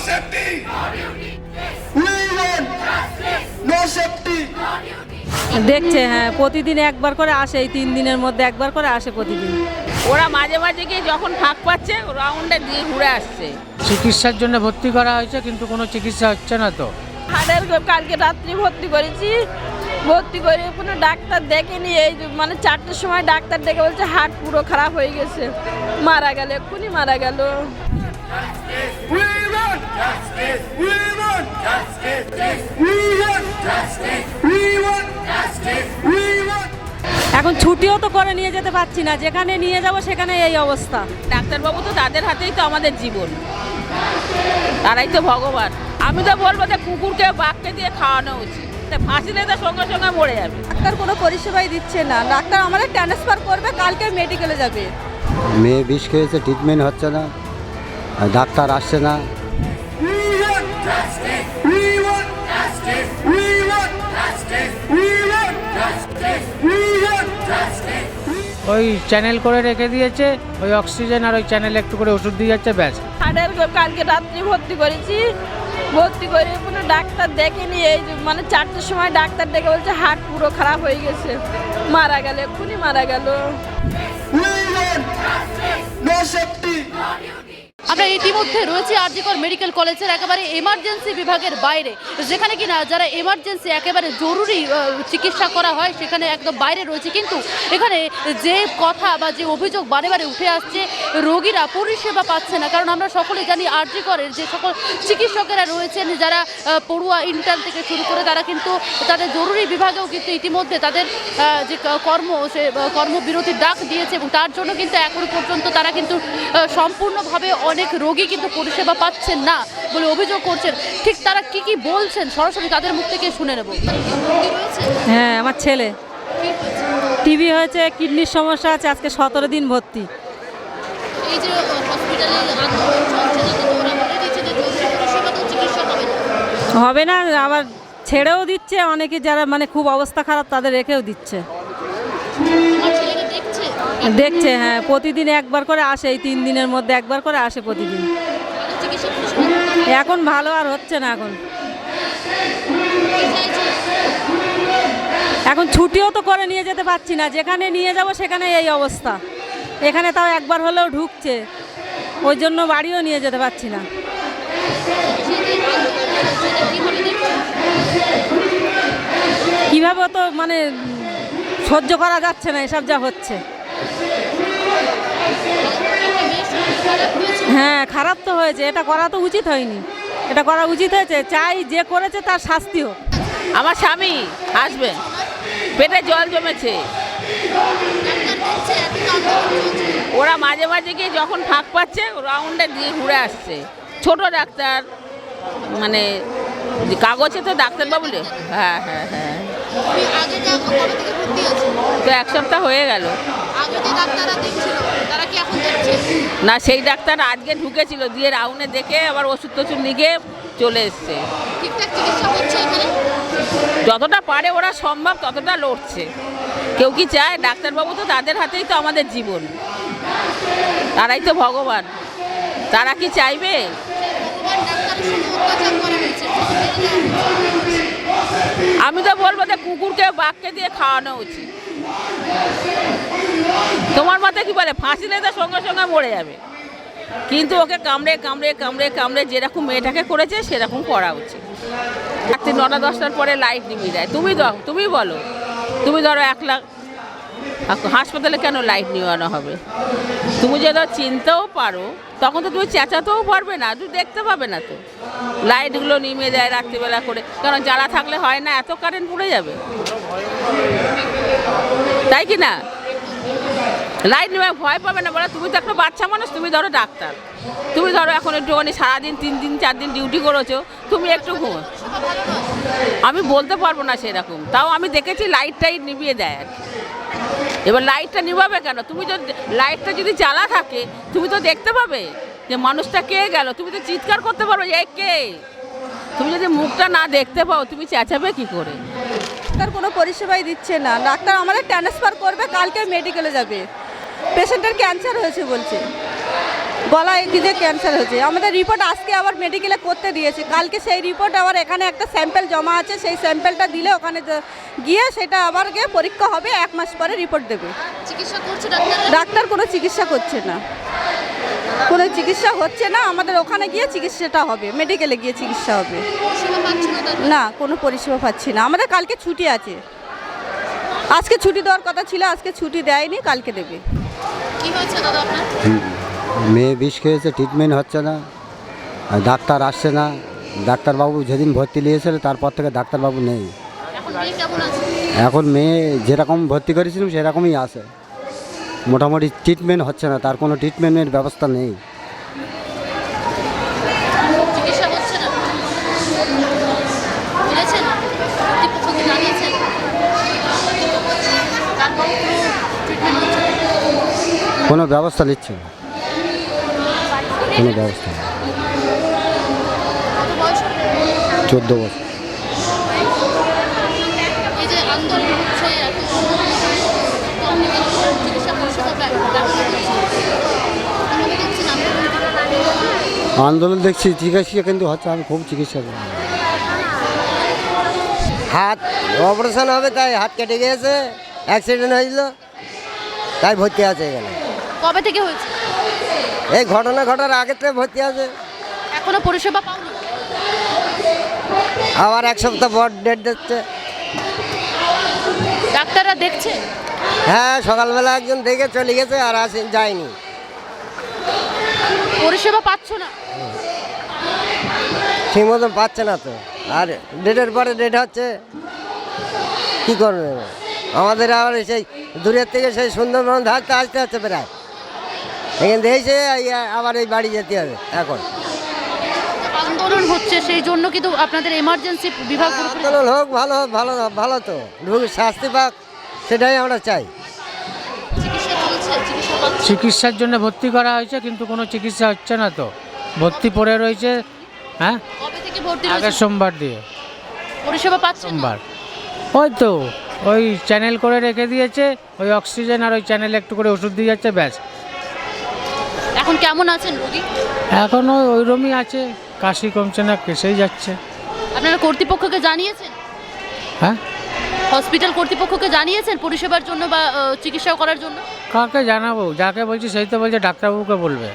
safety. We want no safety. দেখছে, হ্যাঁ, প্রতিদিন একবার করে আসে, এই 3 দিনের মধ্যে একবার করে আসে প্রতিদিন। ওরা মাঝে মাঝে গিয়ে যখন ফাঁক পাচ্ছে রাউন্ডে দিয়ে ঘুরে আসছে। চিকিৎসার জন্য ভর্তি করা হয়েছে, কিন্তু কোনো চিকিৎসা হচ্ছে না। তো হাড়ের কালকে রাত্রি ভর্তি করেছি, ভর্তি করে কোনো ডাক্তার দেখেনি। এই মানে 4টের সময় ডাক্তার দেখে বলছে হার্ট পুরো খারাপ হয়ে গেছে, মারা গেল, এক্ষুনি মারা গেল। We want justice. We want justice. We want justice. We want justice. We want. এখন ছুটিও তো করে নিয়ে যেতে পারছি না, যেখানে নিয়ে যাব সেখানে এই অবস্থা। ডাক্তারবাবু তো তাদের হাতেই তো আমাদের জীবন, তারাই তো ভগবান। আমি তো বলবো যে কুকুরকে বাঘকে দিয়ে খাওয়ানো উচিত, ফাঁসি দিলে তো সঙ্গে সঙ্গে মরে যাবে। ডাক্তার কোনো পরিষেবাই দিচ্ছে না। ডাক্তার আমাদের ট্রান্সফার করবে, কালকে মেডিকেলে যাবে। মেয়ে বিষ খেয়েছে, ট্রিটমেন্ট হচ্ছে না, আর ডাক্তার আসছে না। We want justice. We want justice. We want justice. We want justice. We want justice. ওই চ্যানেল করে রেখে দিয়েছে, ওই অক্সিজেন আর ওই চ্যানেলে একটু করে ওষুধ দিয়ে যাচ্ছে, ব্যাস। হাড়ের কালকে রাত্রি ভর্তি করেছি, ভর্তি করে কোনো ডাক্তার দেখেনি। এই মানে 4টের সময় ডাক্তার দেখে বলছে হার্ট পুরো খারাপ হয়ে গেছে, মারা গেল, এক্ষুনি মারা গেল। We want no safety. আমরা ইতিমধ্যে রয়েছি আরজিকর মেডিকেল কলেজের একেবারে এমার্জেন্সি বিভাগের বাইরে, যেখানে কিনা যারা এমার্জেন্সি একেবারে জরুরি চিকিৎসা করা হয় সেখানে একদম বাইরে রয়েছে। কিন্তু এখানে যে কথা বা যে অভিযোগ বারে বারে উঠে আসছে, রোগীরা পরিষেবা পাচ্ছে না। কারণ আমরা সকলে জানি আরজিকরের যে সকল চিকিৎসকেরা রয়েছেন, যারা পড়ুয়া ইন্টার্ন থেকে শুরু করে, তারা কিন্তু তাদের জরুরি বিভাগেও কিন্তু ইতিমধ্যে তাদের যে সে কর্মবিরতির ডাক দিয়েছে, এবং তার জন্য কিন্তু এখনো পর্যন্ত তারা কিন্তু সম্পূর্ণভাবে অনেক রোগী কিন্তু পরিষেবা পাচ্ছেন না বলে অভিযোগ করছেন। ঠিক তারা কি বলছেন সরাসরি তাদের মুখ থেকে শুনে নেব। হ্যাঁ, আমার ছেলে টিবি হয়েছে, কিডনির সমস্যা আছে, আজকে 17 দিন ভর্তি। এই যে হসপিটালে আন্দোলন চলছে, যাতে ওরা বলে দিচ্ছে যে পরিষেবা তো চিকিৎসা হবে না, হবে না, আবার ছেড়েও দিচ্ছে অনেকে, যারা মানে খুব অবস্থা খারাপ তাদের রেখেও দিচ্ছে। আমার ছেলেকে দেখছে, হ্যাঁ, প্রতিদিন একবার করে আসে, এই 3 দিনের মধ্যে একবার করে আসে প্রতিদিন। চিকিৎসা পরিষেবা এখন ভালো আর হচ্ছে না। এখন ছুটিও তো করে নিয়ে যেতে পারছি না, যেখানে নিয়ে যাব সেখানে এই অবস্থা। এখানে তাও একবার হলেও ঢুকছে, ওই জন্য বাড়িও নিয়ে যেতে পারছি না। কিভাবে তো মানে সহ্য করা যাচ্ছে না এসব যা হচ্ছে। হ্যাঁ, খারাপ তো হয়েছে, এটা করা তো উচিত হয়নি, এটা করা উচিত হয়েছে। চাই যে করেছে তার শাস্তি হোক। আমার স্বামী আসবে, পেটে জল জমেছে। ওরা মাঝে মাঝে গিয়ে যখন ফাঁক পাচ্ছে রাউন্ডে দিয়ে ঘুরে আসছে। ছোট ডাক্তার, মানে কাগজে তো ডাক্তারবাবু, হ্যাঁ হ্যাঁ হ্যাঁ, তো 1 সপ্তাহ হয়ে গেল। না, সেই ডাক্তার আজকে ঢুকেছিল, দিয়ে রাউন্ডে দেখে আবার ওষুধ টষুধ লিখে চলে এসছে। যতটা পারে ওরা সম্ভব ততটা লড়ছে। কেউ কি চায়? ডাক্তারবাবু তো তাদের হাতেই তো আমাদের জীবন, তারাই তো ভগবান। তারা কি চাইবে? আমি তো বলবো যে কুকুরকে বাঘকে দিয়ে খাওয়ানো উচিত। তোমার মতে কি বলে? ফাঁসি দিলে তো সঙ্গে সঙ্গে মরে যাবে, কিন্তু ওকে কামড়ে কামড়ে কামড়ে কামড়ে যেরকম মেয়েটাকে করেছে সেরকম করা উচিত। রাত্রি 9টা-10টার পরে লাইট নিভিয়ে দেয়। তুমি বলো, তুমি ধরো 1 লাখ হাসপাতালে কেন লাইট নিভানো হবে? তুমি যদি চিনতেও পারো তখন তো তুমি চেঁচাতেও পারবে না, তুমি দেখতে পাবে না। তো লাইটগুলো নিভিয়ে দেয় রাত্রিবেলা করে, কারণ জ্বালা থাকলে হয় না, এত কারেন্ট পড়ে যাবে, তাই কি না? লাইট নিয়ে ভয় পাবে না বলে? তুমি তো একটা বাচ্চা মানুষ, তুমি ধরো ডাক্তার, তুমি ধরো এখন একটুখানি সারাদিন 3 দিন 4 দিন ডিউটি করেছো, তুমি একটু ঘুমো। আমি বলতে পারবো না সেরকম, তাও আমি দেখেছি লাইট টাইট নিভিয়ে দেয় আর কি। এবার লাইটটা নিভাবে কেন? তুমি যদি লাইটটা যদি জ্বালা থাকে তুমি তো দেখতে পাবে যে মানুষটা কে গেল, তুমি তো চিৎকার করতে পারবে যে কে। তুমি যদি মুখটা না দেখতে পাও তুমি চেঁচাবে কি করে? ডাক্তার কোনো পরিষেবাই দিচ্ছে না। ডাক্তার আমাদের ট্রান্সফার করবে, কালকে মেডিকেলে যাবে। পেশেন্টের ক্যান্সার হয়েছে বলছে। গলায় কি যে ক্যান্সার হয়েছে। আমাদের রিপোর্ট আজকে আবার মেডিকেলে করতে দিয়েছে, কালকে সেই রিপোর্ট আবার এখানে একটা স্যাম্পেল জমা আছে, সেই স্যাম্পেলটা দিলে ওখানে গিয়ে সেটা আবার গিয়ে পরীক্ষা হবে, 1 মাস পরে রিপোর্ট দেবে। চিকিৎসা করছে ডাক্তার? ডাক্তার কোনো চিকিৎসা করছে না, কোনো চিকিৎসা হচ্ছে না। আমাদের ওখানে গিয়ে চিকিৎসাটা হবে, মেডিকেলে গিয়ে চিকিৎসা হবে। পরিষেবা পাচ্ছ না তাহলে? না, কোনো পরিষেবা পাচ্ছি না। আমাদের কালকে ছুটি আছে, আজকে ছুটি দেওয়ার কথা ছিল, আজকে ছুটি দেয়নি, কালকে দেবে। কি হয়েছে দাদা আপনার? মেয়ে বিষ খেয়েছে, ট্রিটমেন্ট হচ্ছে না, আর ডাক্তার আসছে না। ডাক্তারবাবু যেদিন ভর্তি নিয়েছিল তারপর থেকে ডাক্তারবাবু নেই। এখন মেয়ে কেমন আছে? এখন মেয়ে যেরকম ভর্তি করেছিলাম সেরকমই আছে, মোটামুটি ট্রিটমেন্ট হচ্ছে না, তার কোনো ট্রিটমেন্টের ব্যবস্থা নেই। চিকিৎসা হচ্ছে না? বলেছেন কর্তৃপক্ষকে জানিয়েছেন? তারপর ট্রিটমেন্ট হচ্ছে না? কোনো ব্যবস্থা নিচ্ছে না, কোনো ব্যবস্থা নেই। কত বয়স হবে? 14 বছর। এই যে আন্দোলন হচ্ছে এত তো আপনি কি চিকিৎসা পরিষেবা ব্যবস্থা করছেন? কিভাবে দেখছেন আন্দোলন? আন্দোলন দেখছি চিকিৎসা কিন্তু হচ্ছে, আমি খুব চিকিৎসা করি। হাত অপারেশন হবে তাই হাত কেটে গিয়েছে, অ্যাক্সিডেন্ট হয়েছিল তাই ভর্তি আছে এখানে। কবে থেকে হয়েছে? এই ঘটনা ঘটার আগে থেকে ভর্তি আছে, এখনো পরিষেবা পাওনি? আবার 1 সপ্তাহ পর ডেট দিচ্ছে। ডাক্তাররা দেখছে? হ্যাঁ, সকালবেলা একজন দেখে চলে গেছে আর যায়নি। পরিষেবা পাচ্ছ না? ঠিক মতন পাচ্ছে না তো, আর ডেটের পরে ডেট হচ্ছে, কী করবে? আমাদের আবার সেই দূরের থেকে সেই সুন্দরবন ধারতে আসতে হচ্ছে প্রায়, এখান থেকে এসে আবার এই বাড়ি যেতে হবে। এখন আন্দোলন হচ্ছে সেই জন্য কিন্তু আপনাদের এমার্জেন্সি বিভাগ পুরোপুরি- আন্দোলন হোক, ভালো হোক, ভালো ভালো তো, শাস্তি পাক, সেটাই আমরা চাই। চিকিৎসা চলছে? চিকিৎসা পাচ্ছে? চিকিৎসার জন্য ভর্তি করা হয়েছে কিন্তু কোনো চিকিৎসা হচ্ছে না তো, ভর্তি পড়ে রয়েছে। হ্যাঁ, কবে থেকে ভর্তি আগের হয়েছে? সোমবার দিয়ে, পরিষেবা পাচ্ছে? সোমবার। ওই তো ওই চ্যানেল করে রেখে দিয়েছে, ওই অক্সিজেন আর ওই চ্যানেলে একটু করে ওষুধ দিয়ে যাচ্ছে, ব্যাস। এখন কেমন আছেন রোগী? এখনও ওইরকমই আছে, কাশি কমছে না, কেসেই যাচ্ছে। আপনারা কর্তৃপক্ষকে জানিয়েছেন? হ্যাঁ, হসপিটাল কর্তৃপক্ষকে জানিয়েছেন পরিষেবার জন্য বা চিকিৎসা করার জন্য? কাকে জানাবো? যাকে বলছি সেই তো বলছে ডাক্তারবাবুকে বলবে।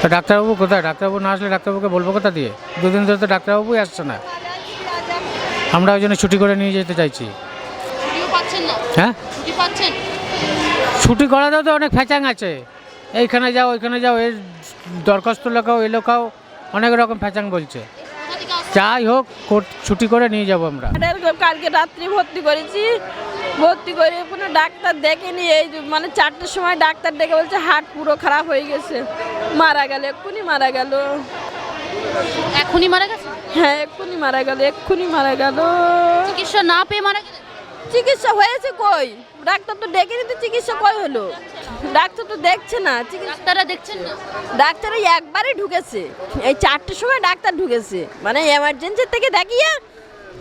তো ডাক্তারবাবু কোথায়? ডাক্তারবাবু না আসলে ডাক্তারবাবুকে বলবো কোথা দিয়ে? 2 দিন ধরে তো ডাক্তারবাবুই আসছে না, আমরা ওই জন্য ছুটি করে নিয়ে যেতে চাইছি। ছুটিও পাচ্ছেন না? হ্যাঁ, ছুটি পাচ্ছেন? ছুটি করাতেও তো অনেক ফ্যাচাং আছে, এইখানে যাও ওইখানে যাও, এর দরখাস্ত লেখাও এ লেখাও, অনেক রকম ফ্যাচাং বলছে। কোথা থেকে আসছেন? যাই হোক, ছুটি করে নিয়ে যাবো আমরা। কালকে রাত্রি ভর্তি করেছি, ভর্তি করে কোনো ডাক্তার দেখেনি। এই মানে 4টের সময় ডাক্তার ডেকে বলছে হার্ট পুরো খারাপ হয়ে গেছে, মারা গেল, এক্ষুনি মারা গেল। এখনই মারা গেছে? হ্যাঁ, এক্ষুনি মারা গেল, এক্ষুনি মারা গেল। চিকিৎসা না পেয়ে মারা গেলেন? চিকিৎসা হয়েছে কই? ডাক্তার তো ডেকেনি, তো চিকিৎসা কই হলো? ডাক্তার তো দেখছে না, ডাক্তাররা দেখছেন না? ডাক্তার এই একবারই ঢুকেছে, এই 4টের সময় ডাক্তার ঢুকেছে, মানে এমার্জেন্সি থেকে দেখিয়ে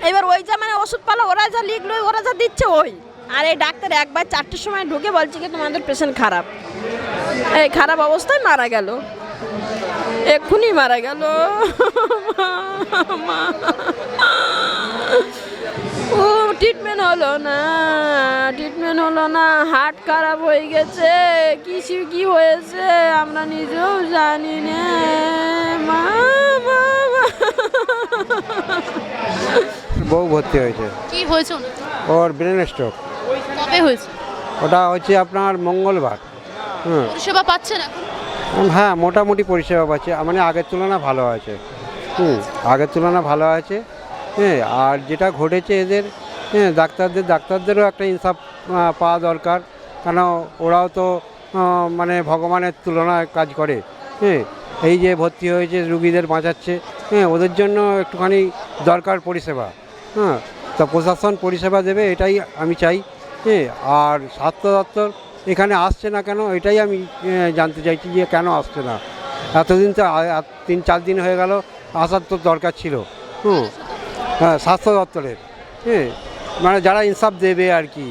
এবার ওই যা মানে ওষুধ পালা ওরা যা লিখলো ওরা যা দিচ্ছে ওই। আর এই ডাক্তার একবার 4টের সময় ঢুকে বলছে কি তোমাদের পেশেন্ট খারাপ, এই খারাপ অবস্থায় মারা গেল, এক্ষুনি মারা গেল। ও ট্রিটমেন্ট হলো না, ট্রিটমেন্ট হলো না, হার্ট খারাপ হয়ে গেছে, কি হয়েছে আমরা নিজেও জানি না। মা বউ ভর্তি হয়েছে, কি হয়েছে ওনার? ওর ব্রেন স্ট্রোক। কবে হয়েছে? ওটা হচ্ছে আপনার মঙ্গলবার। পরিষেবা পাচ্ছেন এখন? হ্যাঁ, মোটামুটি পরিষেবা পাচ্ছে, মানে আগের তুলনা ভালো আছে। আগের তুলনা ভালো আছে। হ্যাঁ, আর যেটা ঘটেছে এদের, হ্যাঁ, ডাক্তারদেরও একটা ইনসাফ পাওয়া দরকার, কেন ওরাও তো মানে ভগবানের তুলনায় কাজ করে। হ্যাঁ, এই যে ভর্তি হয়েছে রুগীদের বাঁচাচ্ছে, হ্যাঁ, ওদের জন্য একটুখানি দরকার পরিষেবা। হ্যাঁ, তা প্রশাসন পরিষেবা দেবে এটাই আমি চাই। হ্যাঁ, আর স্বাস্থ্য দপ্তর এখানে আসছে না কেন, এটাই আমি জানতে চাইছি যে কেন আসছে না। এতদিন তো 3-4 দিন হয়ে গেল, আসার তো দরকার ছিল। হ্যাঁ, স্বাস্থ্য দপ্তরের, হ্যাঁ, মানে যারা ইনসাফ দেবে আর কি।